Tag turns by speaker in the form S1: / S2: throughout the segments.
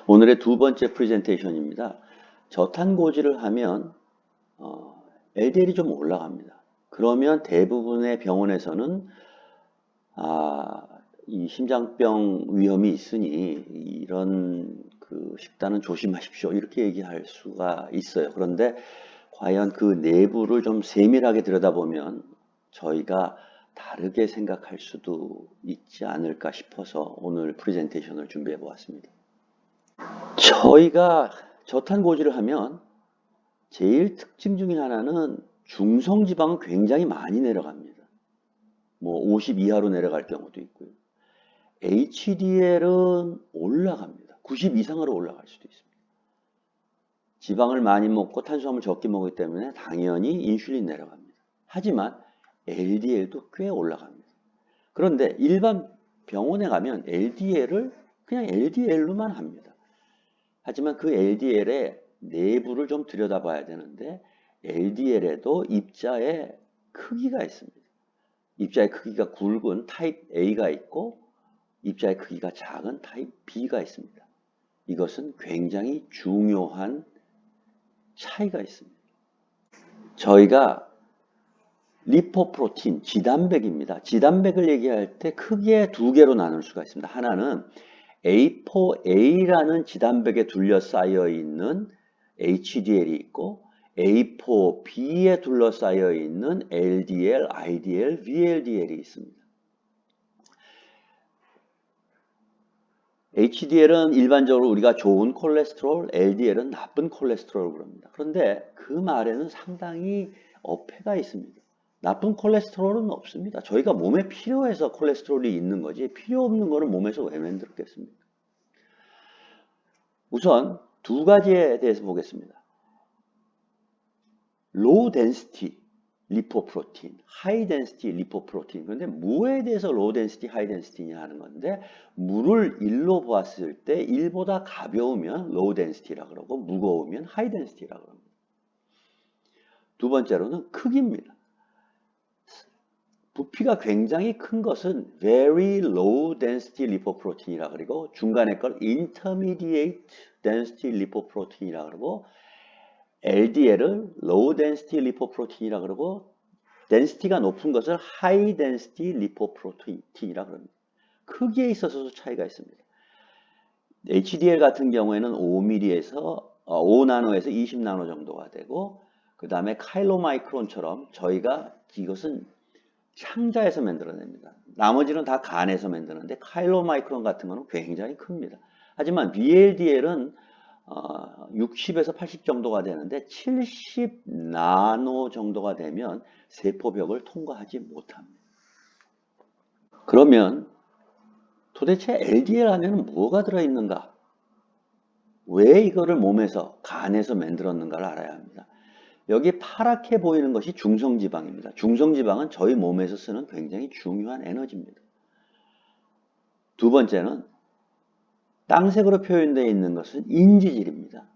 S1: 오늘의 두 번째 프레젠테이션입니다. 저탄고지를 하면 LDL이 좀 올라갑니다. 그러면 대부분의 병원에서는 이 심장병 위험이 있으니 이런 식단은 조심하십시오, 이렇게 얘기할 수가 있어요. 그런데 과연 그 내부를 좀 세밀하게 들여다보면 저희가 다르게 생각할 수도 있지 않을까 싶어서 오늘 프레젠테이션을 준비해 보았습니다. 저희가 저탄고지를 하면 제일 특징 중에 하나는 중성지방은 굉장히 많이 내려갑니다. 뭐 50 이하로 내려갈 경우도 있고요. HDL은 올라갑니다. 90 이상으로 올라갈 수도 있습니다. 지방을 많이 먹고 탄수화물 적게 먹기 때문에 당연히 인슐린 내려갑니다. 하지만 LDL도 꽤 올라갑니다. 그런데 일반 병원에 가면 LDL을 그냥 LDL로만 합니다. 하지만 그 LDL의 내부를 좀 들여다봐야 되는데 LDL에도 입자의 크기가 있습니다. 입자의 크기가 굵은 타입 A가 있고 입자의 크기가 작은 타입 B가 있습니다. 이것은 굉장히 중요한 차이가 있습니다. 저희가 리포프로틴, 지단백입니다. 지단백을 얘기할 때 크게 두 개로 나눌 수가 있습니다. 하나는 A4A라는 지단백에 둘러싸여 있는 HDL이 있고 A4B에 둘러싸여 있는 LDL, IDL, VLDL이 있습니다. HDL은 일반적으로 우리가 좋은 콜레스테롤, LDL은 나쁜 콜레스테롤을 그럽니다. 그런데 그 말에는 상당히 어폐가 있습니다. 나쁜 콜레스테롤은 없습니다. 저희가 몸에 필요해서 콜레스테롤이 있는 거지 필요 없는 거는 몸에서 왜 만들었겠습니까? 우선 두 가지에 대해서 보겠습니다. 로우 덴시티 리포프로틴, 하이 덴시티 리포프로틴. 그런데 뭐에 대해서 로우 덴시티, 하이 덴시티냐 하는 건데 물을 1로 보았을 때 1보다 가벼우면 로우 덴시티라 그러고 무거우면 하이 덴시티라 그럽니다. 두 번째로는 크기입니다. 부피가 굉장히 큰 것은 very low density lipoprotein이라 그러고 중간에 걸 intermediate density lipoprotein이라 그러고 LDL을 low density lipoprotein이라 그러고 density가 높은 것을 high density lipoprotein이라 그럽니다. 크기에 있어서도 차이가 있습니다. HDL 같은 경우에는 5mm에서 5나노에서 20나노 정도가 되고 그 다음에 카일로마이크론처럼 저희가 이것은 창자에서 만들어냅니다. 나머지는 다 간에서 만드는데 카일로마이크론 같은 거는 굉장히 큽니다. 하지만 VLDL은 60에서 80 정도가 되는데 70 나노 정도가 되면 세포벽을 통과하지 못합니다. 그러면 도대체 LDL 안에는 뭐가 들어있는가? 왜 이거를 몸에서, 간에서 만들었는가를 알아야 합니다. 여기 파랗게 보이는 것이 중성지방입니다. 중성지방은 저희 몸에서 쓰는 굉장히 중요한 에너지입니다. 두 번째는 땅색으로 표현되어 있는 것은 인지질입니다.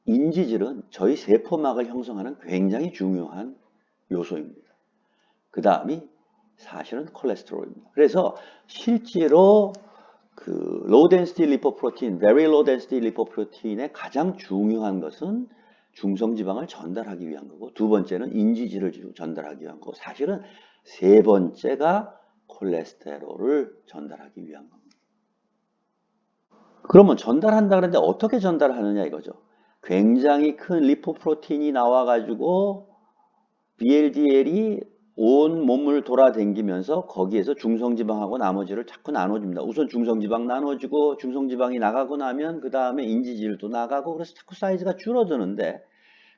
S1: 인지질은 저희 세포막을 형성하는 굉장히 중요한 요소입니다. 그 다음이 사실은 콜레스테롤입니다. 그래서 실제로 low density lipoprotein, very low density lipoprotein의 가장 중요한 것은 중성지방을 전달하기 위한 거고 두 번째는 인지질을 전달하기 위한 거고 사실은 세 번째가 콜레스테롤을 전달하기 위한 겁니다. 그러면 전달한다 그러는데 어떻게 전달하느냐 이거죠. 굉장히 큰 리포프로틴이 나와가지고 VLDL이 온 몸을 돌아다니면서 거기에서 중성지방하고 나머지를 자꾸 나눠줍니다. 우선 중성지방 나눠주고 중성지방이 나가고 나면 그 다음에 인지질도 나가고 그래서 자꾸 사이즈가 줄어드는데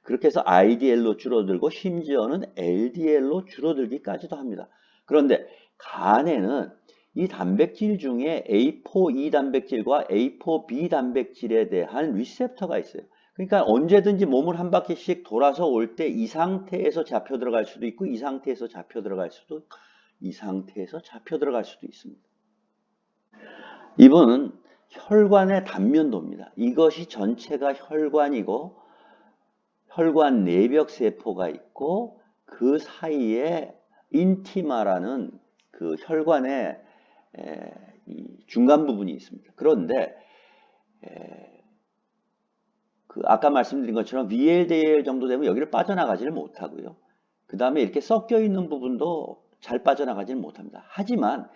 S1: 그렇게 해서 IDL로 줄어들고 심지어는 LDL로 줄어들기까지도 합니다. 그런데 간에는 이 단백질 중에 A4E 단백질과 A4B 단백질에 대한 리셉터가 있어요. 그러니까 언제든지 몸을 한 바퀴씩 돌아서 올 때 이 상태에서 잡혀 들어갈 수도 있고 이 상태에서 잡혀 들어갈 수도 있습니다. 이번은 혈관의 단면도입니다. 이것이 전체가 혈관이고 혈관 내벽 세포가 있고 그 사이에 인티마라는 그 혈관의 이 중간 부분이 있습니다. 그런데 아까 말씀드린 것처럼 VLDL 정도 되면 여기를 빠져나가지를 못하고요. 그 다음에 이렇게 섞여 있는 부분도 잘 빠져나가지는 못합니다. 하지만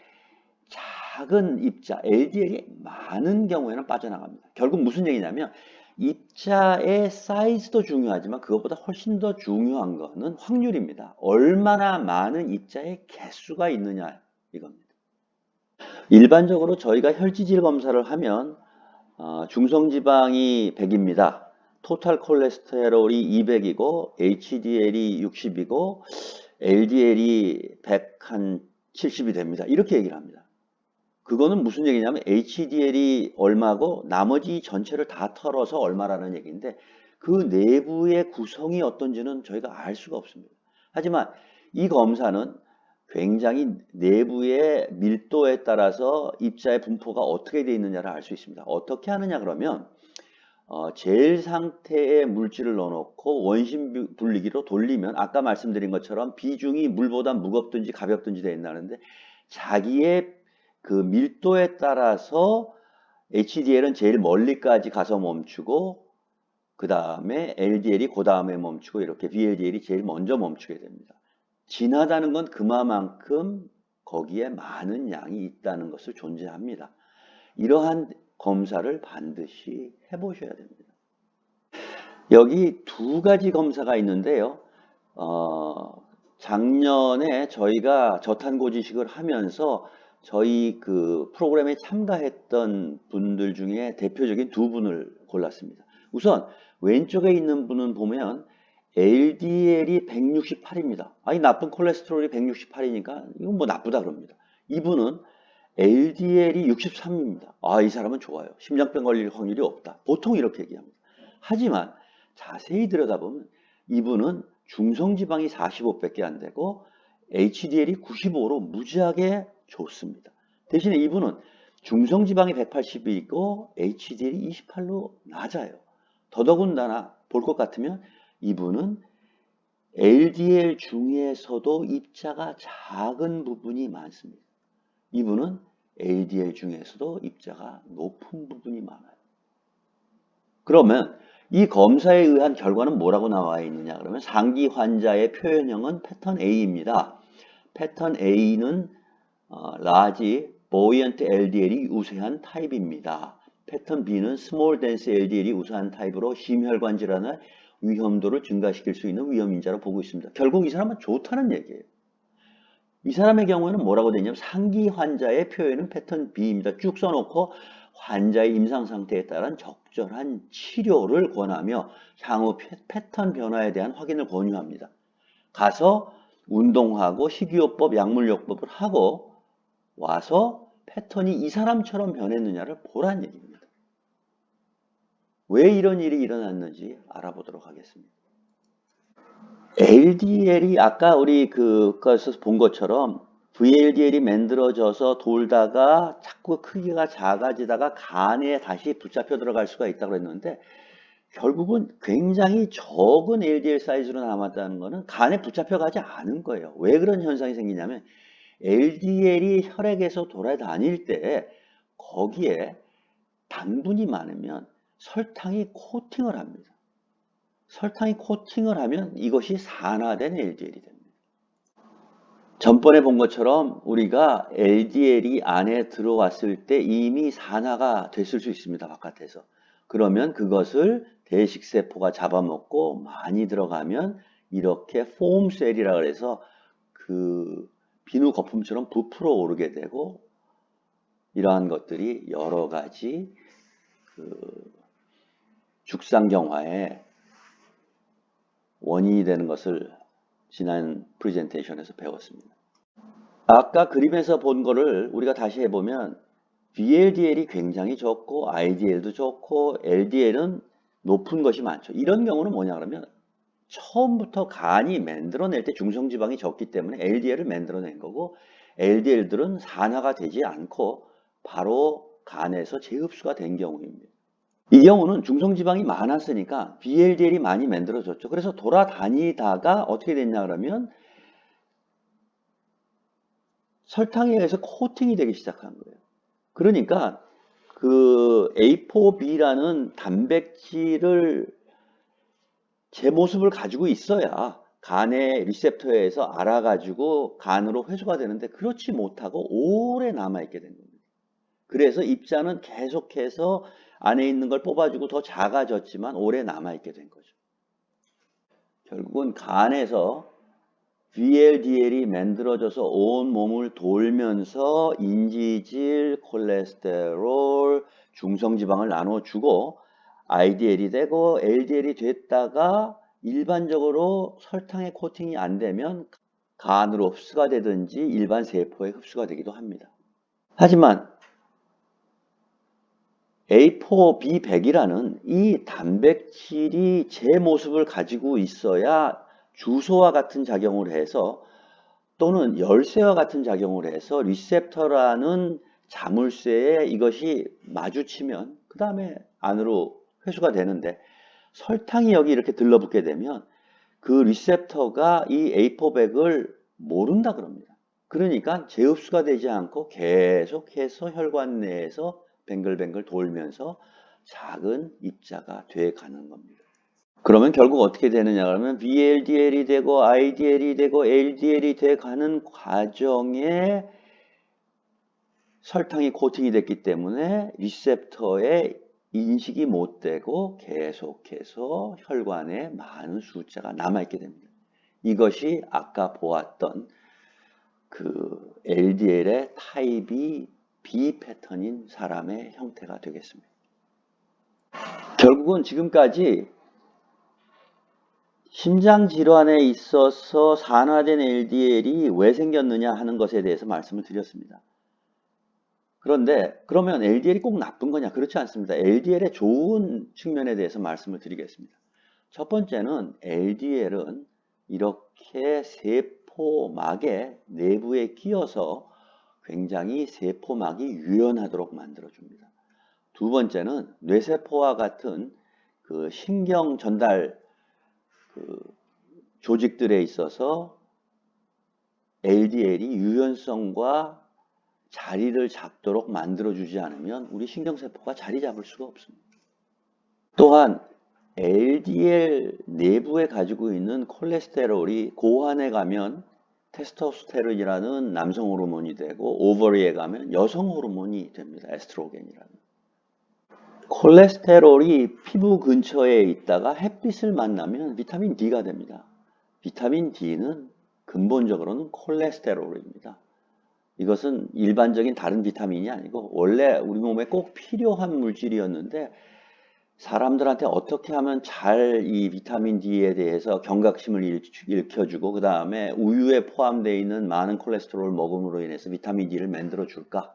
S1: 작은 입자, LDL이 많은 경우에는 빠져나갑니다. 결국 무슨 얘기냐면 입자의 사이즈도 중요하지만 그것보다 훨씬 더 중요한 거는 확률입니다. 얼마나 많은 입자의 개수가 있느냐 이겁니다. 일반적으로 저희가 혈지질 검사를 하면 중성지방이 100입니다. 토탈 콜레스테롤이 200이고 HDL이 60이고 LDL이 170이 됩니다. 이렇게 얘기를 합니다. 그거는 무슨 얘기냐면 HDL이 얼마고 나머지 전체를 다 털어서 얼마라는 얘기인데 그 내부의 구성이 어떤지는 저희가 알 수가 없습니다. 하지만 이 검사는 굉장히 내부의 밀도에 따라서 입자의 분포가 어떻게 되어 있느냐를 알 수 있습니다. 어떻게 하느냐 그러면 젤 상태의 물질을 넣어놓고 원심 분리기로 돌리면 아까 말씀드린 것처럼 비중이 물보다 무겁든지 가볍든지 되어 있다는데 자기의 그 밀도에 따라서 HDL은 제일 멀리까지 가서 멈추고 그 다음에 LDL이 그 다음에 멈추고 이렇게 VLDL이 제일 먼저 멈추게 됩니다. 진하다는 건 그만큼 거기에 많은 양이 있다는 것을 존재합니다. 이러한 검사를 반드시 해보셔야 됩니다. 여기 두 가지 검사가 있는데요. 작년에 저희가 저탄고지식을 하면서 저희 그 프로그램에 참가했던 분들 중에 대표적인 두 분을 골랐습니다. 우선 왼쪽에 있는 분은 보면 LDL이 168입니다. 아니 나쁜 콜레스테롤이 168이니까 이건 뭐 나쁘다 그럽니다. 이분은 LDL이 63입니다. 아, 이 사람은 좋아요. 심장병 걸릴 확률이 없다. 보통 이렇게 얘기합니다. 하지만 자세히 들여다보면 이분은 중성지방이 45밖에 안 되고 HDL이 95로 무지하게 좋습니다. 대신에 이분은 중성지방이 180이 있고 HDL이 28로 낮아요. 더더군다나 볼 것 같으면 이분은 LDL 중에서도 입자가 작은 부분이 많습니다. 이분은 LDL 중에서도 입자가 높은 부분이 많아요. 그러면 이 검사에 의한 결과는 뭐라고 나와 있느냐 그러면 상기 환자의 표현형은 패턴 A입니다. 패턴 A는 large buoyant LDL이 우세한 타입입니다. 패턴 B는 small dense LDL이 우세한 타입으로 심혈관 질환의 위험도를 증가시킬 수 있는 위험인자로 보고 있습니다. 결국 이 사람은 좋다는 얘기예요. 이 사람의 경우에는 뭐라고 되냐면 상기 환자의 표현은 패턴 B입니다. 쭉 써놓고 환자의 임상 상태에 따른 적절한 치료를 권하며 향후 패턴 변화에 대한 확인을 권유합니다. 가서 운동하고 식이요법, 약물요법을 하고 와서 패턴이 이 사람처럼 변했느냐를 보란 얘기입니다. 왜 이런 일이 일어났는지 알아보도록 하겠습니다. LDL이 아까 우리 그것에서 본 것처럼 VLDL이 만들어져서 돌다가 자꾸 크기가 작아지다가 간에 다시 붙잡혀 들어갈 수가 있다고 했는데 결국은 굉장히 적은 LDL 사이즈로 남았다는 것은 간에 붙잡혀 가지 않은 거예요. 왜 그런 현상이 생기냐면 LDL이 혈액에서 돌아다닐 때 거기에 당분이 많으면 설탕이 코팅을 합니다. 설탕이 코팅을 하면 이것이 산화된 LDL이 됩니다. 전번에 본 것처럼 우리가 LDL이 안에 들어왔을 때 이미 산화가 됐을 수 있습니다. 바깥에서. 그러면 그것을 대식세포가 잡아먹고 많이 들어가면 이렇게 폼셀이라 그래서 그 비누 거품처럼 부풀어 오르게 되고 이러한 것들이 여러 가지 그 죽상경화에 원인이 되는 것을 지난 프레젠테이션에서 배웠습니다. 아까 그림에서 본 거를 우리가 다시 해보면 VLDL이 굉장히 적고 IDL도 적고 LDL은 높은 것이 많죠. 이런 경우는 뭐냐 그러면 처음부터 간이 만들어낼 때 중성지방이 적기 때문에 LDL을 만들어낸 거고 LDL들은 산화가 되지 않고 바로 간에서 재흡수가 된 경우입니다. 이 경우는 중성지방이 많았으니까 VLDL이 많이 만들어졌죠. 그래서 돌아다니다가 어떻게 됐냐 그러면 설탕에 의해서 코팅이 되기 시작한 거예요. 그러니까 그 A4B라는 단백질을 제 모습을 가지고 있어야 간의 리셉터에서 알아가지고 간으로 회수가 되는데 그렇지 못하고 오래 남아있게 된 겁니다. 그래서 입자는 계속해서 안에 있는 걸 뽑아주고 더 작아졌지만 오래 남아있게 된 거죠. 결국은 간에서 VLDL이 만들어져서 온 몸을 돌면서 인지질, 콜레스테롤, 중성지방을 나눠주고 IDL이 되고 LDL이 됐다가 일반적으로 설탕에 코팅이 안 되면 간으로 흡수가 되든지 일반 세포에 흡수가 되기도 합니다. 하지만 A4B100이라는 이 단백질이 제 모습을 가지고 있어야 주소와 같은 작용을 해서 또는 열쇠와 같은 작용을 해서 리셉터라는 자물쇠에 이것이 마주치면 그 다음에 안으로 회수가 되는데 설탕이 여기 이렇게 들러붙게 되면 그 리셉터가 이 A4백을 모른다 그럽니다. 그러니까 재흡수가 되지 않고 계속해서 혈관 내에서 뱅글뱅글 돌면서 작은 입자가 돼 가는 겁니다. 그러면 결국 어떻게 되느냐 그러면 VLDL이 되고 IDL이 되고 LDL이 돼 가는 과정에 설탕이 코팅이 됐기 때문에 리셉터에 인식이 못 되고 계속해서 혈관에 많은 숫자가 남아있게 됩니다. 이것이 아까 보았던 그 LDL의 타입이 B 패턴인 사람의 형태가 되겠습니다. 결국은 지금까지 심장 질환에 있어서 산화된 LDL이 왜 생겼느냐 하는 것에 대해서 말씀을 드렸습니다. 그런데 그러면 LDL이 꼭 나쁜 거냐? 그렇지 않습니다. LDL의 좋은 측면에 대해서 말씀을 드리겠습니다. 첫 번째는 LDL은 이렇게 세포막의 내부에 끼어서 굉장히 세포막이 유연하도록 만들어줍니다. 두 번째는 뇌세포와 같은 그 신경 전달 그 조직들에 있어서 LDL이 유연성과 자리를 잡도록 만들어주지 않으면 우리 신경세포가 자리 잡을 수가 없습니다. 또한 LDL 내부에 가지고 있는 콜레스테롤이 고환에 가면 테스토스테론이라는 남성 호르몬이 되고 오버리에 가면 여성 호르몬이 됩니다. 에스트로겐이라는. 콜레스테롤이 피부 근처에 있다가 햇빛을 만나면 비타민 D가 됩니다. 비타민 D는 근본적으로는 콜레스테롤입니다. 이것은 일반적인 다른 비타민이 아니고 원래 우리 몸에 꼭 필요한 물질이었는데 사람들한테 어떻게 하면 잘 이 비타민 D에 대해서 경각심을 일으켜주고 그 다음에 우유에 포함되어 있는 많은 콜레스테롤을 먹음으로 인해서 비타민 D를 만들어 줄까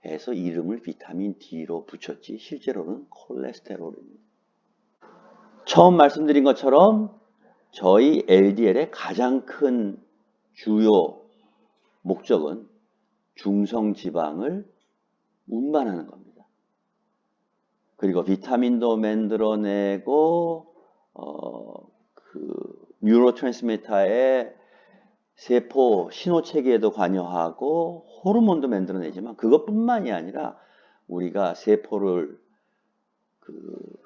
S1: 해서 이름을 비타민 D로 붙였지 실제로는 콜레스테롤입니다. 처음 말씀드린 것처럼 저희 LDL의 가장 큰 주요 목적은 중성지방을 운반하는 겁니다. 그리고 비타민도 만들어내고 그 뉴로트랜스미터의 세포 신호체계에도 관여하고 호르몬도 만들어내지만 그것뿐만이 아니라 우리가 세포를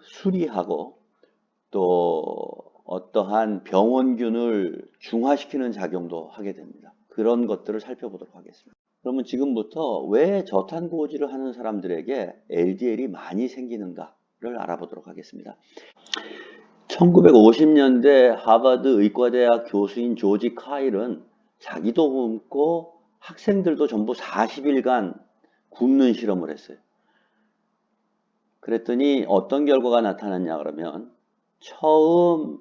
S1: 수리하고 또 어떠한 병원균을 중화시키는 작용도 하게 됩니다. 그런 것들을 살펴보도록 하겠습니다. 그러면 지금부터 왜 저탄고지를 하는 사람들에게 LDL이 많이 생기는가를 알아보도록 하겠습니다. 1950년대 하버드 의과대학 교수인 조지 카일은 자기도 굶고 학생들도 전부 40일간 굶는 실험을 했어요. 그랬더니 어떤 결과가 나타났냐 그러면 처음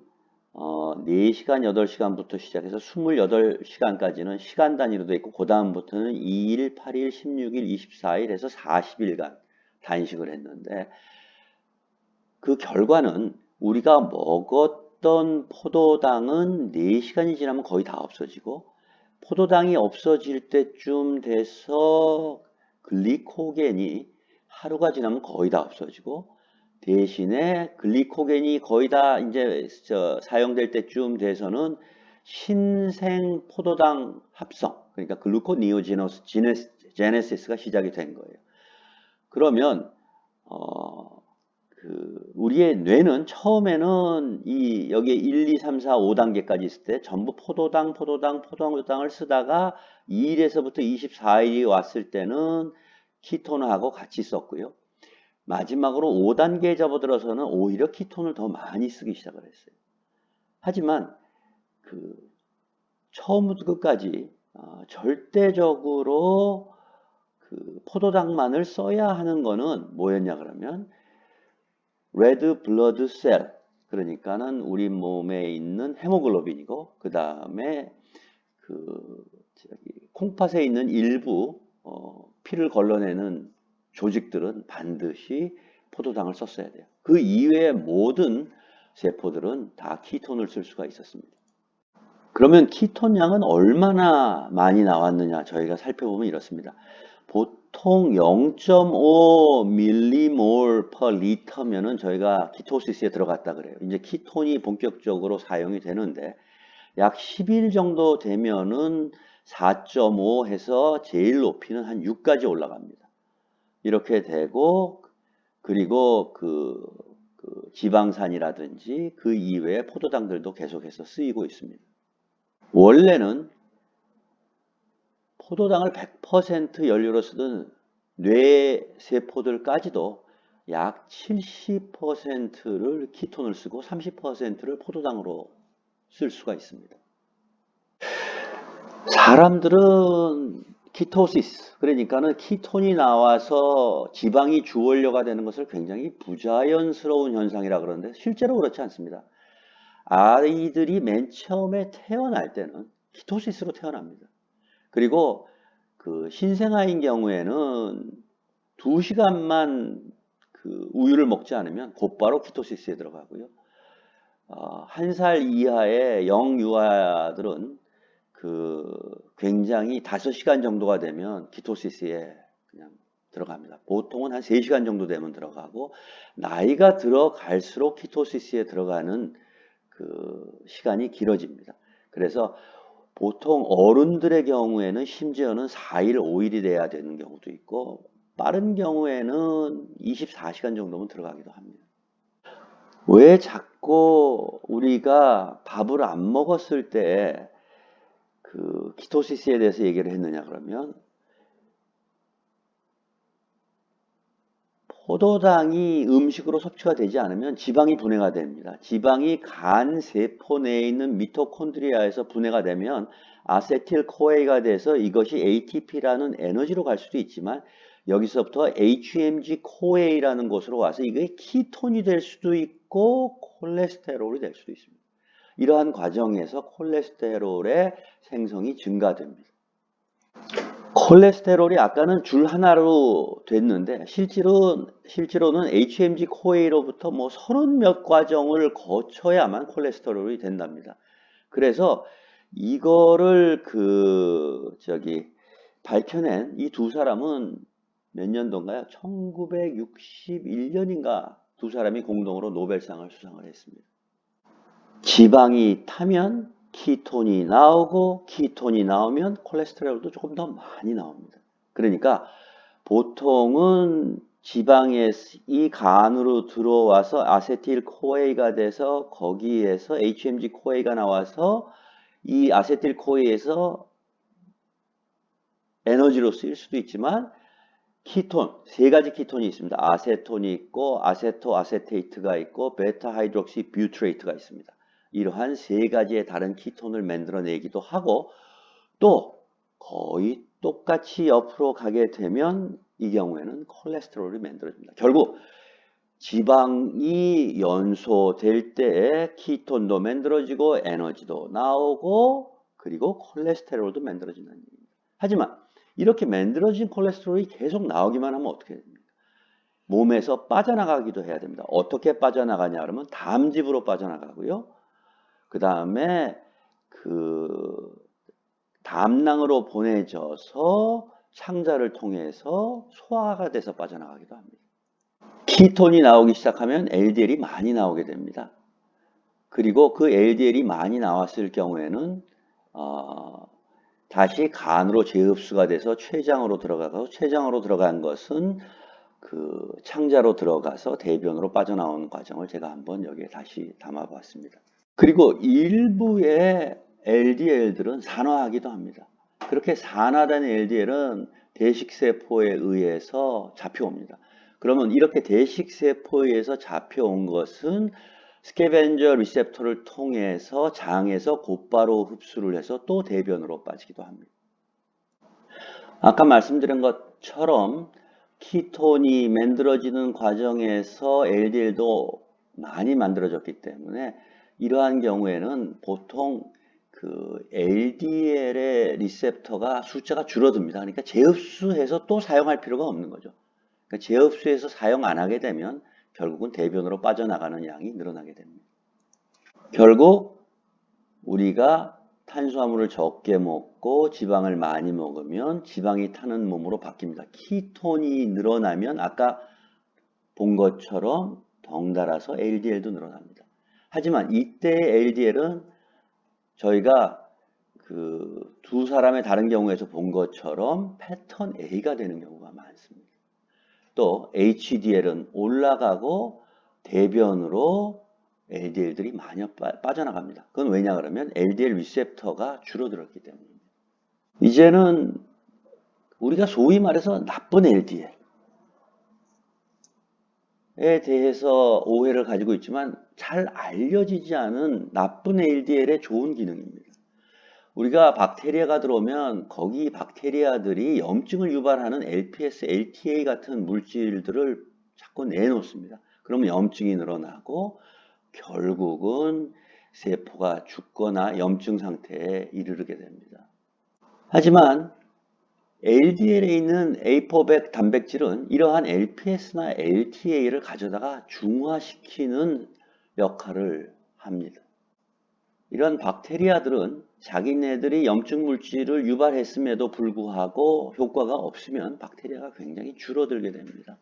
S1: 4시간, 8시간부터 시작해서 28시간까지는 시간 단위로 되어 있고 그 다음부터는 2일, 8일, 16일, 24일 해서 40일간 단식을 했는데 그 결과는 우리가 먹었던 포도당은 4시간이 지나면 거의 다 없어지고 포도당이 없어질 때쯤 돼서 글리코겐이 하루가 지나면 거의 다 없어지고 대신에 글리코겐이 거의 다 이제 사용될 때쯤 돼서는 신생 포도당 합성, 그러니까 글루코니오제네시스가 시작이 된 거예요. 그러면 우리의 뇌는 처음에는 여기에 1, 2, 3, 4, 5단계까지 있을 때 전부 포도당을 쓰다가 2일에서부터 24일이 왔을 때는 키톤하고 같이 썼고요. 마지막으로 5단계에 접어들어서는 오히려 키톤을 더 많이 쓰기 시작을 했어요. 하지만 처음부터 끝까지 절대적으로 포도당만을 써야 하는 거는 뭐였냐 그러면 레드 블러드 셀, 그러니까는 우리 몸에 있는 헤모글로빈이고, 그 다음에 콩팥에 있는 일부 피를 걸러내는 조직들은 반드시 포도당을 썼어야 돼요. 그 이외의 모든 세포들은 다 키톤을 쓸 수가 있었습니다. 그러면 키톤 양은 얼마나 많이 나왔느냐 저희가 살펴보면 이렇습니다. 보통 0.5 밀리몰 퍼 리터면은 저희가 키토시스에 들어갔다 그래요. 이제 키톤이 본격적으로 사용이 되는데 약 10일 정도 되면은 4.5 해서 제일 높이는 한 6까지 올라갑니다. 이렇게 되고 그리고 지방산이라든지 그 이외의 포도당들도 계속해서 쓰이고 있습니다. 원래는 포도당을 100% 연료로 쓰던 뇌세포들까지도 약 70%를 키톤을 쓰고 30%를 포도당으로 쓸 수가 있습니다. 사람들은 키토시스, 그러니까는 키톤이 나와서 지방이 주원료가 되는 것을 굉장히 부자연스러운 현상이라 그러는데 실제로 그렇지 않습니다. 아이들이 맨 처음에 태어날 때는 키토시스로 태어납니다. 그리고 신생아인 경우에는 2시간만 우유를 먹지 않으면 곧바로 키토시스에 들어가고요. 1살 이하의 영유아들은 굉장히 5시간 정도가 되면 키토시스에 그냥 들어갑니다. 보통은 한 3시간 정도 되면 들어가고, 나이가 들어갈수록 키토시스에 들어가는 시간이 길어집니다. 그래서 보통 어른들의 경우에는 심지어는 4일, 5일이 돼야 되는 경우도 있고, 빠른 경우에는 24시간 정도면 들어가기도 합니다. 왜 자꾸 우리가 밥을 안 먹었을 때 키토시스에 대해서 얘기를 했느냐 그러면, 포도당이 음식으로 섭취가 되지 않으면 지방이 분해가 됩니다. 지방이 간 세포 내에 있는 미토콘드리아에서 분해가 되면 아세틸코에가 돼서 이것이 ATP라는 에너지로 갈 수도 있지만, 여기서부터 HMG-CoA라는 곳으로 와서 이게 키톤이 될 수도 있고 콜레스테롤이 될 수도 있습니다. 이러한 과정에서 콜레스테롤의 생성이 증가됩니다. 콜레스테롤이 아까는 줄 하나로 됐는데 실제로는 HMG-CoA로부터 뭐 30몇 과정을 거쳐야만 콜레스테롤이 된답니다. 그래서 이거를 밝혀낸 이 두 사람은 몇 년도인가요? 1961년인가 두 사람이 공동으로 노벨상을 수상을 했습니다. 지방이 타면 키톤이 나오고, 키톤이 나오면 콜레스테롤도 조금 더 많이 나옵니다. 그러니까 보통은 지방이 간으로 들어와서 아세틸코에가 돼서 거기에서 HMG-CoA가 나와서 이 아세틸코에에서 에너지로 쓰일 수도 있지만, 키톤, 3가지 키톤이 있습니다. 아세톤이 있고, 아세토아세테이트가 있고, 베타하이드록시 뷰트레이트가 있습니다. 이러한 3가지의 다른 키톤을 만들어내기도 하고, 또 거의 똑같이 옆으로 가게 되면 이 경우에는 콜레스테롤이 만들어집니다. 결국 지방이 연소될 때 키톤도 만들어지고 에너지도 나오고 그리고 콜레스테롤도 만들어진다는 얘기입니다. 하지만 이렇게 만들어진 콜레스테롤이 계속 나오기만 하면 어떻게 됩니까? 몸에서 빠져나가기도 해야 됩니다. 어떻게 빠져나가냐 그러면 담즙으로 빠져나가고요. 그 다음에 담낭으로 보내져서 창자를 통해서 소화가 돼서 빠져나가기도 합니다. 키톤이 나오기 시작하면 LDL이 많이 나오게 됩니다. 그리고 그 LDL이 많이 나왔을 경우에는 다시 간으로 재흡수가 돼서 췌장으로 들어가고, 췌장으로 들어간 것은 그 창자로 들어가서 대변으로 빠져나오는 과정을 제가 한번 여기에 다시 담아봤습니다. 그리고 일부의 LDL들은 산화하기도 합니다. 그렇게 산화된 LDL은 대식세포에 의해서 잡혀옵니다. 그러면 이렇게 대식세포에 의해서 잡혀온 것은 스캐벤저 리셉터를 통해서 장에서 곧바로 흡수를 해서 또 대변으로 빠지기도 합니다. 아까 말씀드린 것처럼 키톤이 만들어지는 과정에서 LDL도 많이 만들어졌기 때문에 이러한 경우에는 보통 그 LDL의 리셉터가 숫자가 줄어듭니다. 그러니까 재흡수해서 또 사용할 필요가 없는 거죠. 그러니까 재흡수해서 사용 안 하게 되면 결국은 대변으로 빠져나가는 양이 늘어나게 됩니다. 결국 우리가 탄수화물을 적게 먹고 지방을 많이 먹으면 지방이 타는 몸으로 바뀝니다. 키톤이 늘어나면 아까 본 것처럼 덩달아서 LDL도 늘어납니다. 하지만 이때의 LDL은 저희가 그 두 사람의 다른 경우에서 본 것처럼 패턴 A가 되는 경우가 많습니다. 또 HDL은 올라가고 대변으로 LDL들이 많이 빠져나갑니다. 그건 왜냐 그러면 LDL 리셉터가 줄어들었기 때문입니다. 이제는 우리가 소위 말해서 나쁜 LDL에 대해서 오해를 가지고 있지만 잘 알려지지 않은 나쁜 LDL의 좋은 기능입니다. 우리가 박테리아가 들어오면 거기 박테리아들이 염증을 유발하는 LPS, LTA 같은 물질들을 자꾸 내놓습니다. 그러면 염증이 늘어나고 결국은 세포가 죽거나 염증 상태에 이르게 됩니다. 하지만 LDL에 있는 A400 단백질은 이러한 LPS나 LTA를 가져다가 중화시키는 역할을 합니다. 이런 박테리아들은 자기네들이 염증 물질을 유발했음에도 불구하고 효과가 없으면 박테리아가 굉장히 줄어들게 됩니다.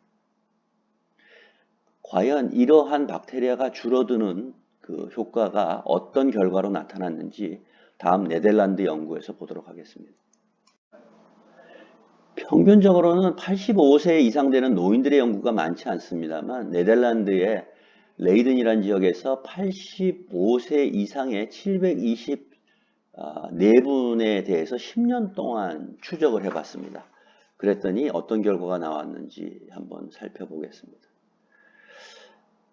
S1: 과연 이러한 박테리아가 줄어드는 그 효과가 어떤 결과로 나타났는지 다음 네덜란드 연구에서 보도록 하겠습니다. 평균적으로는 85세 이상 되는 노인들의 연구가 많지 않습니다만 네덜란드의 레이든이라는 지역에서 85세 이상의 724분에 대해서 10년 동안 추적을 해봤습니다. 그랬더니 어떤 결과가 나왔는지 한번 살펴보겠습니다.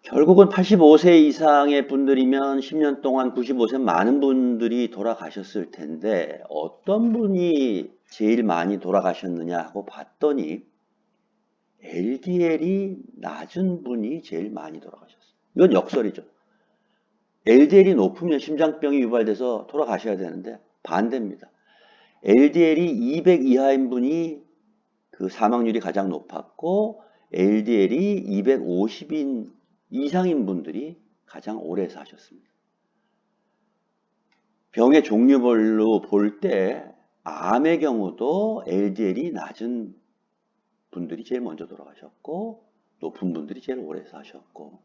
S1: 결국은 85세 이상의 분들이면 10년 동안 95세 많은 분들이 돌아가셨을 텐데 어떤 분이 제일 많이 돌아가셨느냐 하고 봤더니 LDL이 낮은 분이 제일 많이 돌아가셨어요. 이건 역설이죠. LDL이 높으면 심장병이 유발돼서 돌아가셔야 되는데 반대입니다. LDL이 200 이하인 분이 그 사망률이 가장 높았고 LDL이 250인 이상인 분들이 가장 오래 사셨습니다. 병의 종류별로 볼 때 암의 경우도 LDL이 낮은 분들이 제일 먼저 돌아가셨고 높은 분들이 제일 오래 사셨고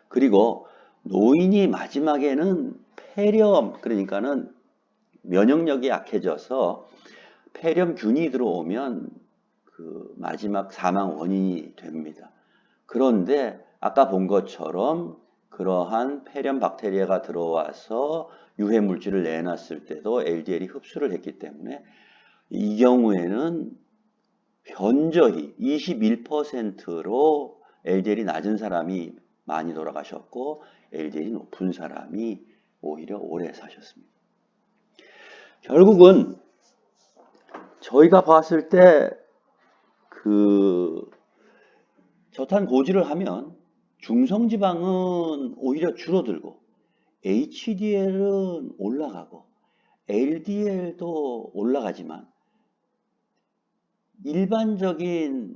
S1: 그리고 노인이 마지막에는 폐렴 그러니까는 면역력이 약해져서 폐렴균이 들어오면 그 마지막 사망 원인이 됩니다. 그런데 아까 본 것처럼 그러한 폐렴 박테리아가 들어와서 유해 물질을 내놨을 때도 LDL이 흡수를 했기 때문에 이 경우에는 현저히 21%로 LDL이 낮은 사람이 많이 돌아가셨고 LDL이 높은 사람이 오히려 오래 사셨습니다. 결국은 저희가 봤을 때 그 저탄고지를 하면 중성지방은 오히려 줄어들고 HDL은 올라가고 LDL도 올라가지만 일반적인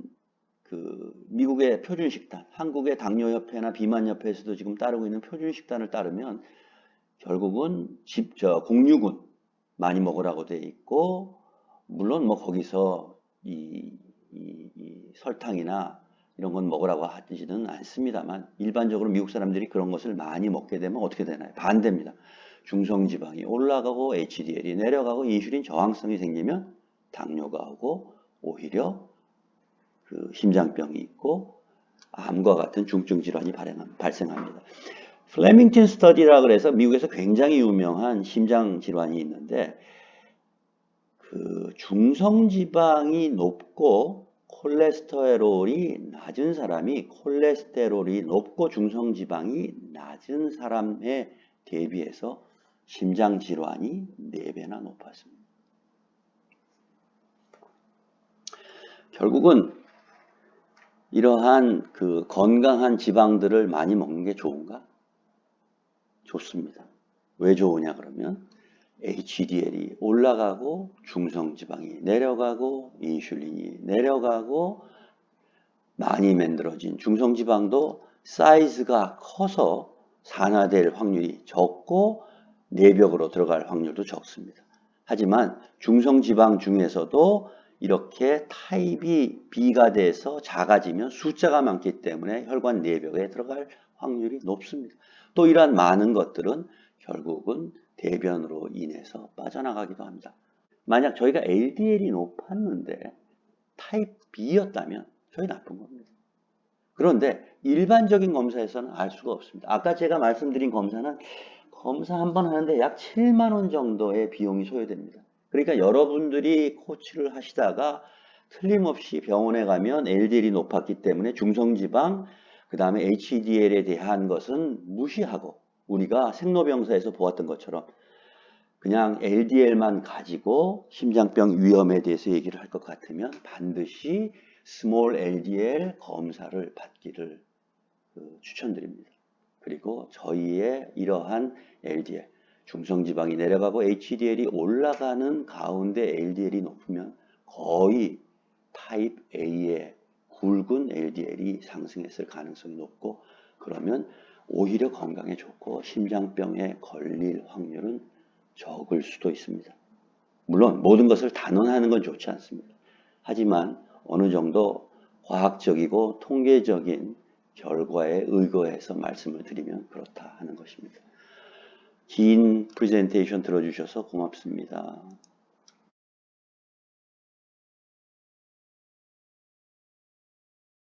S1: 그 미국의 표준식단, 한국의 당뇨협회나 비만협회에서도 지금 따르고 있는 표준식단을 따르면 결국은 공유군 많이 먹으라고 돼 있고 물론 뭐 거기서 이 설탕이나 이런 건 먹으라고 하지는 않습니다만 일반적으로 미국 사람들이 그런 것을 많이 먹게 되면 어떻게 되나요? 반대입니다. 중성지방이 올라가고 HDL이 내려가고 인슐린 저항성이 생기면 당뇨가 오고 오히려 그 심장병이 있고 암과 같은 중증 질환이 발생합니다. 플레밍턴 스터디라 그래서 미국에서 굉장히 유명한 심장 질환이 있는데 그 중성 지방이 높고 콜레스테롤이 낮은 사람이 콜레스테롤이 높고 중성 지방이 낮은 사람에 대비해서 심장 질환이 4배나 높았습니다. 결국은 이러한 그 건강한 지방들을 많이 먹는 게 좋은가? 좋습니다. 왜 좋으냐 그러면 HDL이 올라가고 중성지방이 내려가고 인슐린이 내려가고 많이 만들어진 중성지방도 사이즈가 커서 산화될 확률이 적고 내벽으로 들어갈 확률도 적습니다. 하지만 중성지방 중에서도 이렇게 타입이 B가 돼서 작아지면 숫자가 많기 때문에 혈관 내벽에 들어갈 확률이 높습니다. 또 이러한 많은 것들은 결국은 대변으로 인해서 빠져나가기도 합니다. 만약 저희가 LDL이 높았는데 타입 B였다면 저희 나쁜 겁니다. 그런데 일반적인 검사에서는 알 수가 없습니다. 아까 제가 말씀드린 검사는 검사 한 번 하는데 약 7만 원 정도의 비용이 소요됩니다. 그러니까 여러분들이 코치를 하시다가 틀림없이 병원에 가면 LDL이 높았기 때문에 중성지방, 그 다음에 HDL에 대한 것은 무시하고 우리가 생로병사에서 보았던 것처럼 그냥 LDL만 가지고 심장병 위험에 대해서 얘기를 할 것 같으면 반드시 스몰 LDL 검사를 받기를 추천드립니다. 그리고 저희의 이러한 LDL, 중성지방이 내려가고 HDL이 올라가는 가운데 LDL이 높으면 거의 타입 A의 굵은 LDL이 상승했을 가능성이 높고 그러면 오히려 건강에 좋고 심장병에 걸릴 확률은 적을 수도 있습니다. 물론 모든 것을 단언하는 건 좋지 않습니다. 하지만 어느 정도 과학적이고 통계적인 결과에 의거해서 말씀을 드리면 그렇다 하는 것입니다. 긴 프레젠테이션 들어주셔서 고맙습니다.